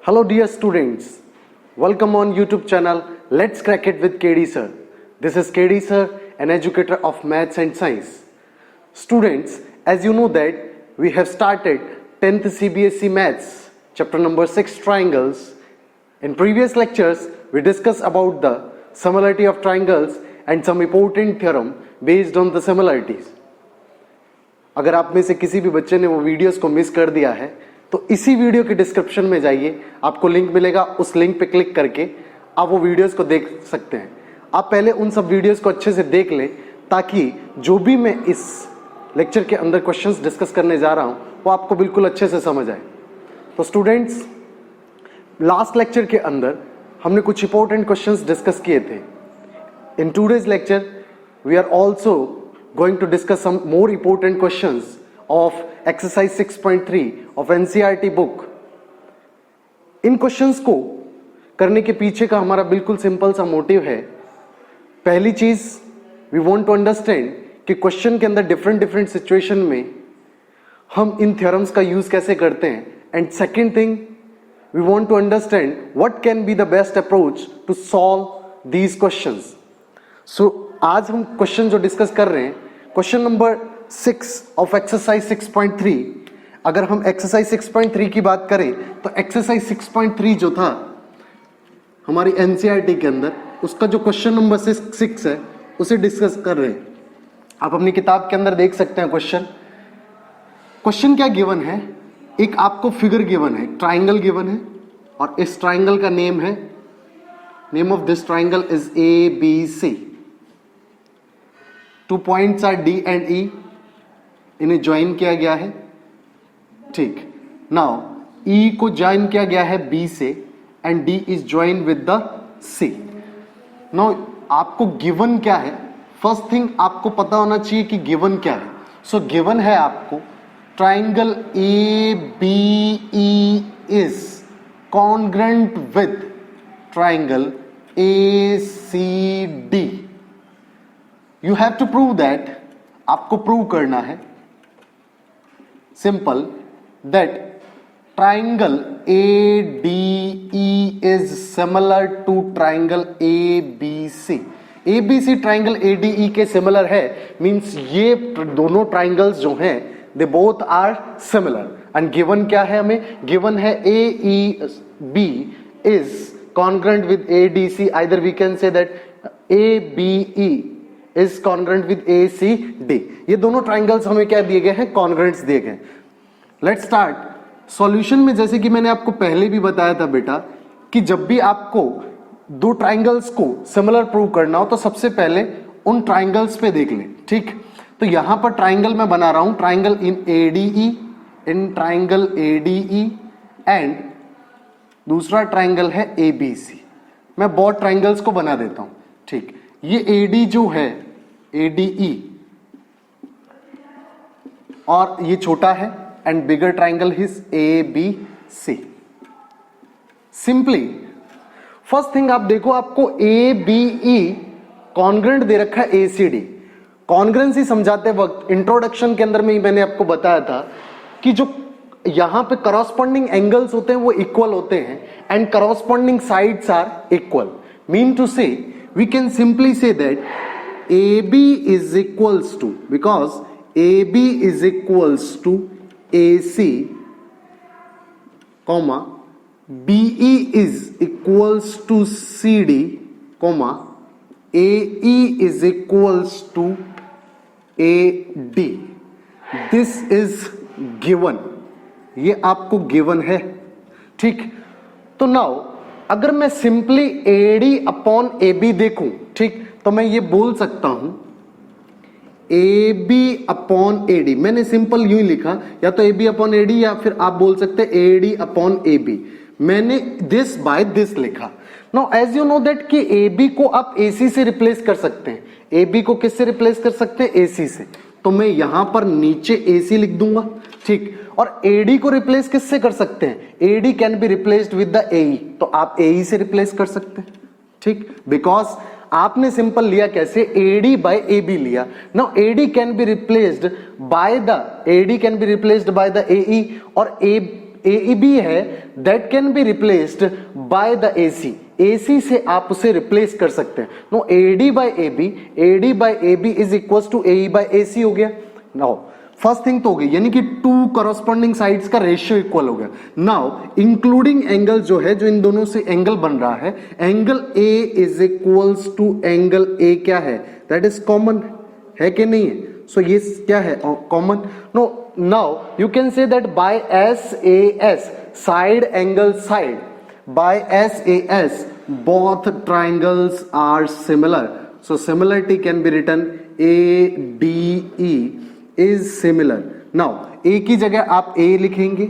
Hello dear students, welcome on YouTube channel Let's Crack It with KD Sir. This is KD Sir, an educator of maths and science. Students, as you know that we have started 10th CBSE maths, chapter number 6 triangles. In previous lectures, we discussed about the similarity of triangles and some important theorem based on the similarities. अगर आप में से किसी भी बच्चे ने वो videos को मिस कर दिया है तो इसी वीडियो के डिस्क्रिप्शन में जाइए, आपको लिंक मिलेगा, उस लिंक पे क्लिक करके आप वो वीडियोस को देख सकते हैं. आप पहले उन सब वीडियोस को अच्छे से देख लें ताकि जो भी मैं इस लेक्चर के अंदर क्वेश्चंस डिस्कस करने जा रहा हूं वो आपको बिल्कुल अच्छे से समझ आए. तो स्टूडेंट्स, लास्ट लेक्चर के अंदर हमने कुछ इंपॉर्टेंट क्वेश्चंस डिस्कस किए थे. इन today's lecture we are also going to discuss some more important questions of exercise 6.3 of NCERT book. In questions को करने के पीछे का हमारा बिल्कुल सिंपल सा मोटिव है. पहली चीज, वी वांट टू अंडरस्टैंड कि क्वेश्चन के अंदर डिफरेंट सिचुएशन में हम इन थ्योरम्स का यूज कैसे करते हैं. And second thing, we want to understand what can be the best approach to solve these questions. So आज हम क्वेश्चन जो डिस्कस कर रहे हैं, क्वेश्चन नंबर 6 ऑफ एक्सरसाइज 6.3. अगर हम एक्सरसाइज 6.3 की बात करें तो एक्सरसाइज 6.3 जो था हमारी एनसीईआरटी के अंदर, उसका जो क्वेश्चन नंबर 6 है उसे डिस्कस कर रहे हैं. आप अपनी किताब के अंदर देख सकते हैं क्वेश्चन क्या गिवन है. एक आपको फिगर गिवन है, ट्राइंगल गिवन है, और इस ट्राइंगल का name of this triangle is ABC. 2 points are D and E. इन्हें ज्वाइन किया गया है. ठीक, नाउ E को ज्वाइन किया गया है B से and D is join with the C. Now आपको गिवन क्या है, फर्स्ट थिंग आपको पता होना चाहिए कि गिवन क्या है. सो गिवन है आपको triangle ABE is congruent with triangle ACD. You have to prove that, आपको प्रूव करना है simple that triangle ADE is similar to triangle ABC. ABC triangle ADE के सिमिलर है, मींस ये दोनों ट्राइंगल्स जो हैं they both are similar. And given क्या है, हमें गिवन है AEB is congruent with ADC. either we can say that ABE is congruent with ACD. ये दोनों ट्राइंगल्स हमें क्या दिए गए हैं, कॉन्ग्रेंट्स दिए गए. Let's start. सॉल्यूशन में जैसे कि मैंने आपको पहले भी बताया था बेटा कि जब भी आपको दो ट्राइंगल्स को सिमिलर प्रूव करना हो तो सबसे पहले उन ट्राइंगल्स पे देख लें. ठीक, तो यहां पर ट्राइंगल मैं बना रहा हूं, triangle in triangle ADE and दूसरा ट्राइंगल है ABC. मैं बोथ ट्राइंगल्स को बना देता हूं. ठीक, ये AD जो है ADE और ये छोटा है and bigger triangle is ABC. Simply first thing आप देखो, आपको ABE कॉन्ग्रेंट दे रखा है ACD. कॉन्ग्रेंसी समझाते वक्त इंट्रोडक्शन के अंदर में ही मैंने आपको बताया था कि जो यहां पे करॉस्पॉन्डिंग एंगल्स होते हैं वो इक्वल होते हैं and corresponding sides are equal. Mean to say we can simply say that AB is equals to, because AB is equals to AC, comma BE is equals to CD, comma AE is equals to AD. This is given. ये आपको given है. ठीक, तो now अगर मैं simply AD upon AB देखूं, ठीक, तो मैं ये बोल सकता हूं AB अपॉन AD. मैंने सिंपल यूं ही लिखा, या तो AB अपॉन AD या फिर आप बोल सकते हैं AD अपॉन AB. मैंने दिस बाय दिस लिखा. Now as you know that कि AB को आप AC से रिप्लेस कर सकते हैं. AB को किससे रिप्लेस कर सकते हैं, AC से. तो मैं यहां पर नीचे AC लिख दूंगा. ठीक, और AD को रिप्लेस किससे कर सकते हैं, AD can be replaced with the AE. तो आप AE से रिप्लेस कर सकते हैं. ठीक, बिकॉज आपने सिंपल लिया कैसे, AD बाय AB लिया. Now AD can be replaced by the AE और ए बी है that can be replaced by the A C, A C से आप उसे रिप्लेस कर सकते हैं। No A D by A B is equal to A by A C हो गया। नाउ फर्स्ट थिंग तो हो गई, यानी कि टू करस्पॉन्डिंग साइड्स का रेशियो इक्वल हो गया। नाउ इंक्लूडिंग एंगल जो है, जो इन दोनों से एंगल बन रहा है, angle A is equals to angle A क्या है, दैट इज कॉमन है कि नहीं है? सो ये क्या है, common. No now you can say that by S A S, side angle side, by S A S both triangles are similar, so similarity can be written ADE is similar. now A की जगह आप A लिखेंगे,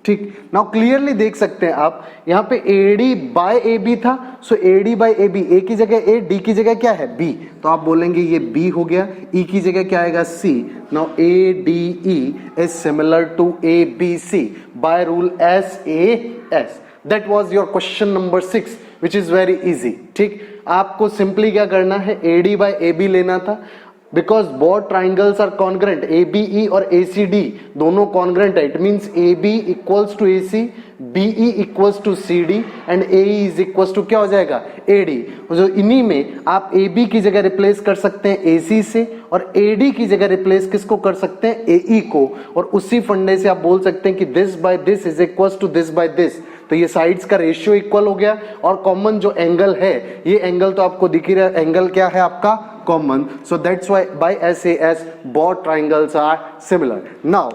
ठीक। Now clearly देख सकते हैं आप, यहां पे AD बाय AB था, सो AD बाय AB, A की जगह A, D की जगह क्या है B, तो आप बोलेंगे ये B हो गया, E की जगह क्या आएगा C। Now ADE is similar to ABC by rule SAS. That was your question number 6 which is very easy, ठीक। आपको सिंपली क्या करना है, AD बाय AB लेना था, because both triangles are congruent, ABE और ACD दोनों कॉन्ग्रेंट है, it means AB equals to AC, BE equals to CD and AE is equals to क्या हो जाएगा, AD। जो इन्हीं में आप AB की जगह रिप्लेस कर सकते हैं AC से, और AD की जगह रिप्लेस किसको कर सकते हैं, AE को, और उसी फंडे से आप बोल सकते हैं कि this by this is equals to this by this, तो ये साइड्स का रेशियो इक्वल हो गया। और कॉमन जो एंगल है, ये एंगल तो आपको दिख ही रहा है, एंगल क्या है आपका, common. So that's why by SAS both triangles are similar. Now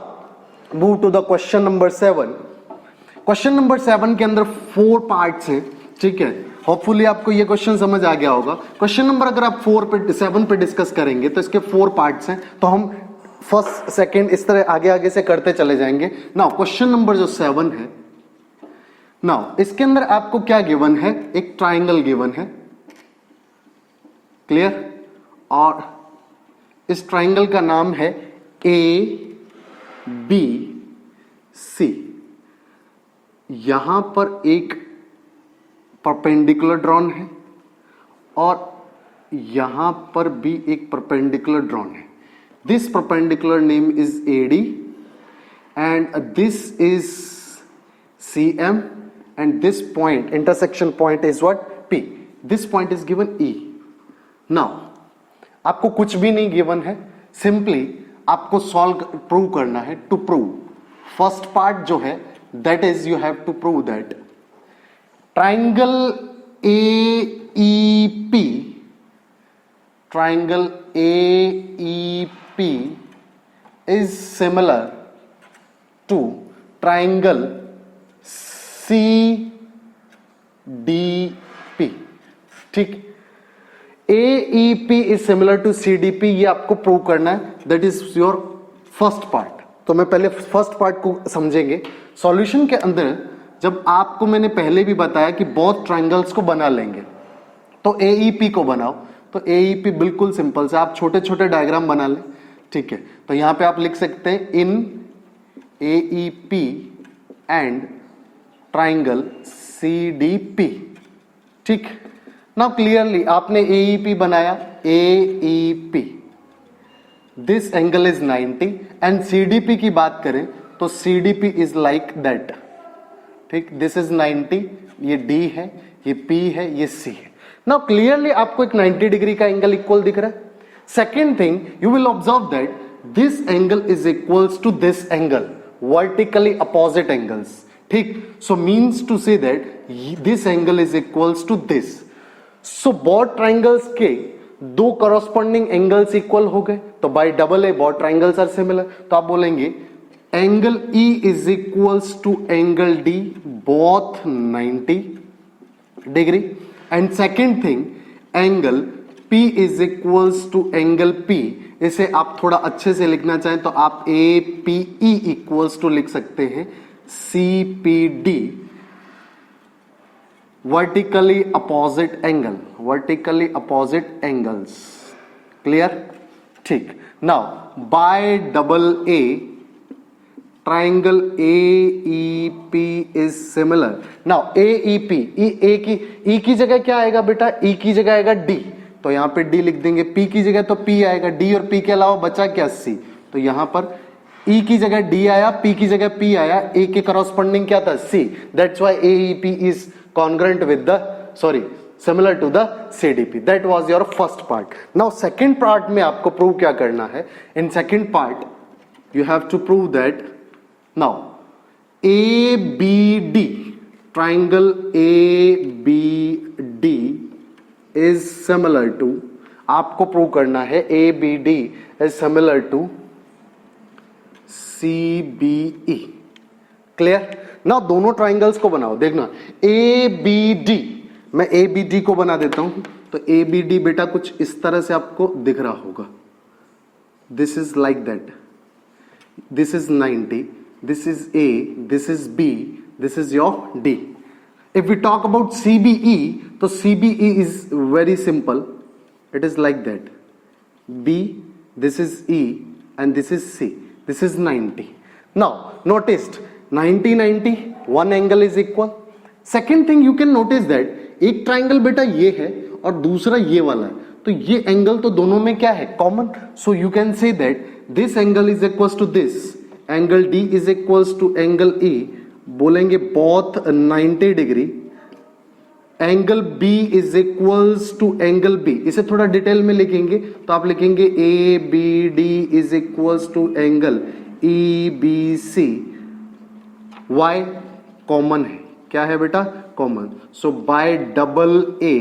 move to the question number 7. Question number 7 के अंदर 4 पार्ट्स हैं, ठीक है। होपफुली आपको ये क्वेश्चन समझ आ गया होगा। क्वेश्चन नंबर अगर आप 7 पे डिस्कस करेंगे तो इसके 4 पार्ट्स हैं, तो हम फर्स्ट सेकंड इस तरह आगे आगे से करते चले जाएंगे। नाउ क्वेश्चन नंबर जो 7 है, नाउ इसके अंदर आपको क्या गिवन है, एक ट्राइंगल गिवन है, क्लियर। और इस ट्राइंगल का नाम है ABC। यहां पर एक परपेंडिकुलर ड्रॉन है और यहां पर भी एक परपेंडिकुलर ड्रॉन है। This perpendicular name is AD and this is CM and this point, intersection point is what, P. This point is given E. Now आपको कुछ भी नहीं गिवन है, सिंपली आपको सॉल्व प्रूव करना है। टू प्रूव फर्स्ट पार्ट जो है, that is you have to prove that triangle AEP, triangle AEP is similar to triangle CDP, ठीक। AEP is similar to CDP, ये आपको प्रूव करना है, that is your first part. तो मैं पहले फर्स्ट पार्ट को समझेंगे। सॉल्यूशन के अंदर जब आपको मैंने पहले भी बताया कि बोथ ट्राइंगल्स को बना लेंगे, तो AEP को बनाओ, तो AEP बिल्कुल सिंपल से आप छोटे छोटे डायग्राम बना लें, ठीक है। तो यहां पे आप लिख सकते हैं इन AEP एंड ट्राइंगल CDP, ठीक। नाउ क्लियरली आपने AEP बनाया, AEP this angle is 90 and CDP की बात करें तो CDP इज लाइक दैट, ठीक। दिस इज 90, ये D है, ये P है, ये C है। नाउ क्लियरली आपको एक 90 डिग्री का एंगल इक्वल दिख रहा है। Second thing you will observe that this angle is equals to this angle, vertically opposite angles, ठीक। So means to say that this angle is equals to this. So both triangles के दो corresponding angles equal हो गए, तो by double A both triangles are similar. तो आप बोलेंगे angle E is equals to angle D both 90 degree, and second thing angle P is equals to angle P। इसे आप थोड़ा अच्छे से लिखना चाहें तो आप APE इक्वल्स टू लिख सकते हैं CPD, vertically opposite angle, vertically opposite angles, clear, ठीक। Now by double A triangle AEP is similar. Now AEP, E की जगह क्या आएगा बेटा, E की जगह आएगा D, तो यहां पे D लिख देंगे। P की जगह तो P आएगा, D और P के अलावा बचा क्या C, तो यहां पर ई की जगह डी आया, पी की जगह पी आया, ए के करॉस्पोंडिंग क्या था, see, that's why AEP is congruent with the similar to the CDP. That was your first part. Now second part में आपको प्रूव क्या करना है, in second part you have to prove that now ABD, triangle ABD is similar to, आपको prove करना है ABD is similar to CBE. Clear? ना दोनों ट्राइंगल्स को बनाओ, देखना ABD, मैं ABD को बना देता हूं, तो ABD बेटा कुछ इस तरह से आपको दिख रहा होगा, this is like that, this is 90, this is A, this is B, this is your D. If we talk about CBE, तो CBE is very simple, it is like that, B, this is E and this is C, this is 90. Now noticed 90 90 one angle is equal. Second thing you can notice that एक triangle बेटा ये है और दूसरा ये वाला है, तो ये एंगल तो दोनों में क्या है, common. So you can say that this angle is equals to this angle, D is equals to angle E, बोलेंगे both 90 degree. Angle B is equals to angle B, इसे थोड़ा डिटेल में लिखेंगे तो आप लिखेंगे A B D is equals to angle E B C. Why common है, क्या है बेटा, common. So by double A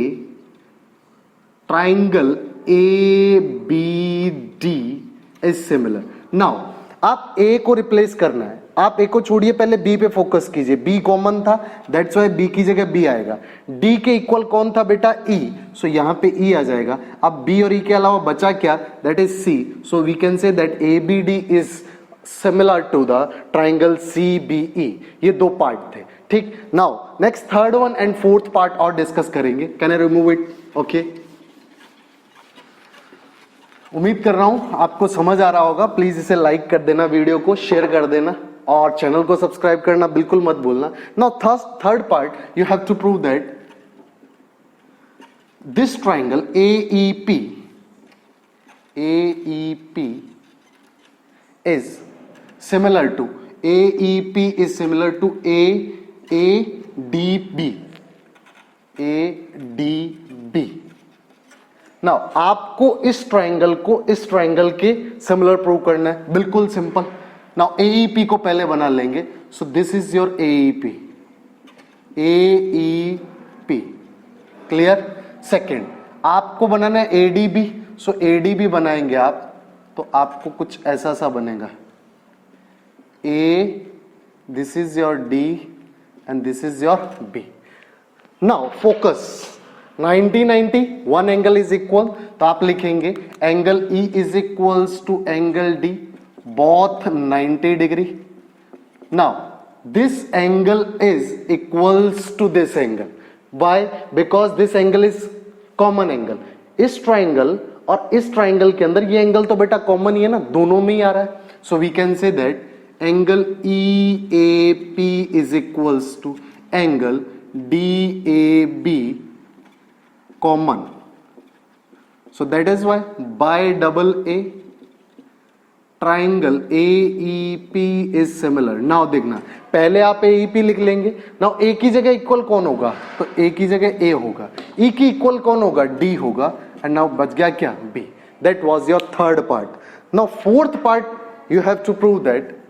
triangle A B D is similar. Now आप ए को रिप्लेस करना है, आप ए को छोड़िए, पहले बी पे फोकस कीजिए. बी कॉमन था, दैट्स व्हाई बी की जगह बी आएगा. डी के इक्वल कौन था बेटा, ई, सो यहां पे ई आ जाएगा. अब बी और ई के अलावा बचा क्या, that is C. So we can say that A B D is similar to the triangle C B E. ये दो पार्ट थे, ठीक. Now next third one and fourth part और डिस्कस करेंगे. Can I remove it? Okay, उम्मीद कर रहा हूं आपको समझ आ रहा होगा. प्लीज इसे लाइक कर देना, वीडियो को शेयर कर देना और चैनल को सब्सक्राइब करना बिल्कुल मत भूलना. Now third part you have to prove that this triangle AEP is similar to AEP is similar to ADB. Now आपको इस ट्राइंगल को इस ट्राइंगल के सिमिलर प्रूव करना है, बिल्कुल सिंपल. नाउ AEP को पहले बना लेंगे. So this is your AEP. Clear? Second आपको बनाना है ADB. सो ADB बनाएंगे आप, तो आपको कुछ ऐसा सा बनेगा. A, this is your D and this is your B. Now focus 90 90 one angle is equal, तो आप लिखेंगे angle E is equals to angle D, both 90 degree. Now this angle is equals to this angle. Why? Because this angle is common angle. इस triangle और इस triangle के अंदर ये angle तो बेटा कॉमन ही है ना, दोनों में ही आ रहा है. So we can say that angle EAP is equals to angle DAB common. So that is why by double A triangle AEP is similar. Now देखना, पहले आप AEP लिख लेंगे. नाउ A की जगह इक्वल कौन होगा, तो A की जगह A होगा. E की इक्वल कौन होगा, D होगा. एंड नाउ बच गया क्या, B. That was your third part. Now fourth part you have to prove that.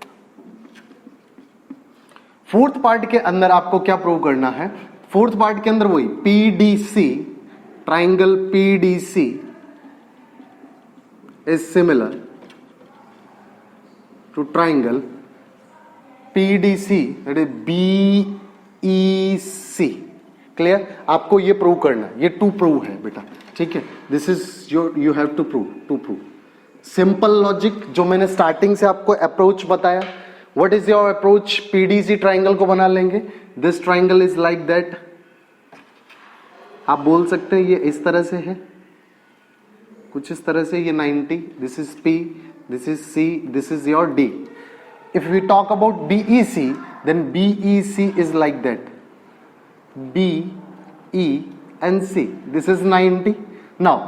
Fourth part के अंदर आपको क्या प्रूव करना है, फोर्थ पार्ट के अंदर वही PDC, triangle PDC is similar to triangle PDC that is BEC. Clear? आपको ये प्रूव करना है, ये टू प्रूव है बेटा, ठीक है. This is your, you have to prove. Simple logic जो मैंने स्टार्टिंग से आपको अप्रोच बताया. What is your approach, PDC triangle को बना लेंगे. This triangle is like that. आप बोल सकते हैं ये इस तरह से है, कुछ इस तरह से. ये 90, this is P, this is C, this is your D. If we talk about BEC, then BEC is like that. B, E and C. This is 90. Now,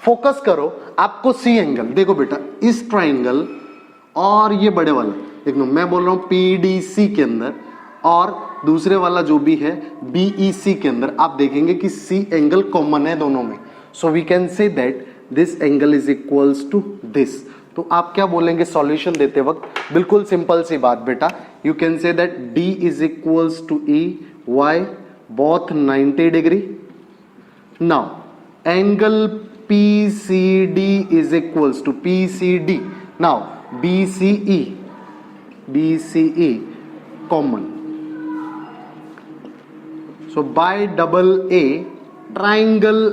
focus करो, आपको C एंगल देखो बेटा, इस ट्राइंगल और ये बड़े वाला देख लो, मैं बोल रहा हूं पीडीसी के अंदर और दूसरे वाला जो भी है बीईसी के अंदर, आप देखेंगे कि सी एंगल कॉमन है दोनों में, so we can say that this angle is equals to this. तो आप क्या बोलेंगे सॉल्यूशन देते वक्त? बिल्कुल सिंपल सी बात बेटा, you can say that D is equals to E Y both 90 degree. Now angle PCD is equals to PCD. Now BCE common. So by double A triangle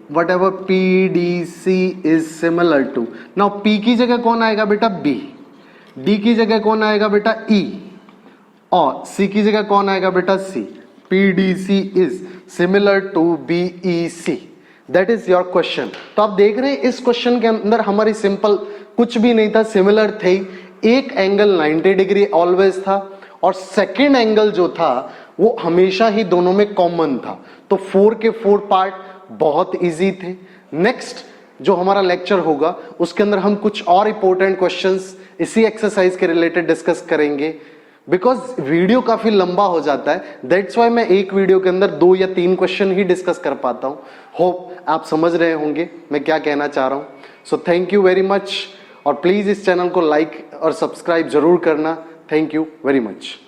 whatever PDC is similar to. Now P की जगह कौन आएगा बेटा? B. D की जगह कौन आएगा बेटा? E. और C की जगह कौन आएगा बेटा? C. PDC is similar to BEC. That is your question. तो आप देख रहे हैं इस क्वेश्चन के अंदर हमारी सिंपल कुछ भी नहीं था, सिमिलर थे। एक एंगल 90 डिग्री ऑलवेज था और सेकेंड एंगल जो था वो हमेशा ही दोनों में कॉमन था। तो 4 के 4 पार्ट बहुत इजी थे। नेक्स्ट जो हमारा लेक्चर होगा उसके अंदर हम कुछ और इंपॉर्टेंट क्वेश्चंस इसी एक्सरसाइज के रिलेटेड डिस्कस करेंगे, बिकॉज वीडियो काफी लंबा हो जाता है। दैट्स वाई मैं एक वीडियो के अंदर 2 या 3 क्वेश्चन ही डिस्कस कर पाता हूं। होप आप समझ रहे होंगे मैं क्या कहना चाह रहा हूं। So thank you very much, और प्लीज इस चैनल को लाइक और सब्सक्राइब जरूर करना। Thank you very much.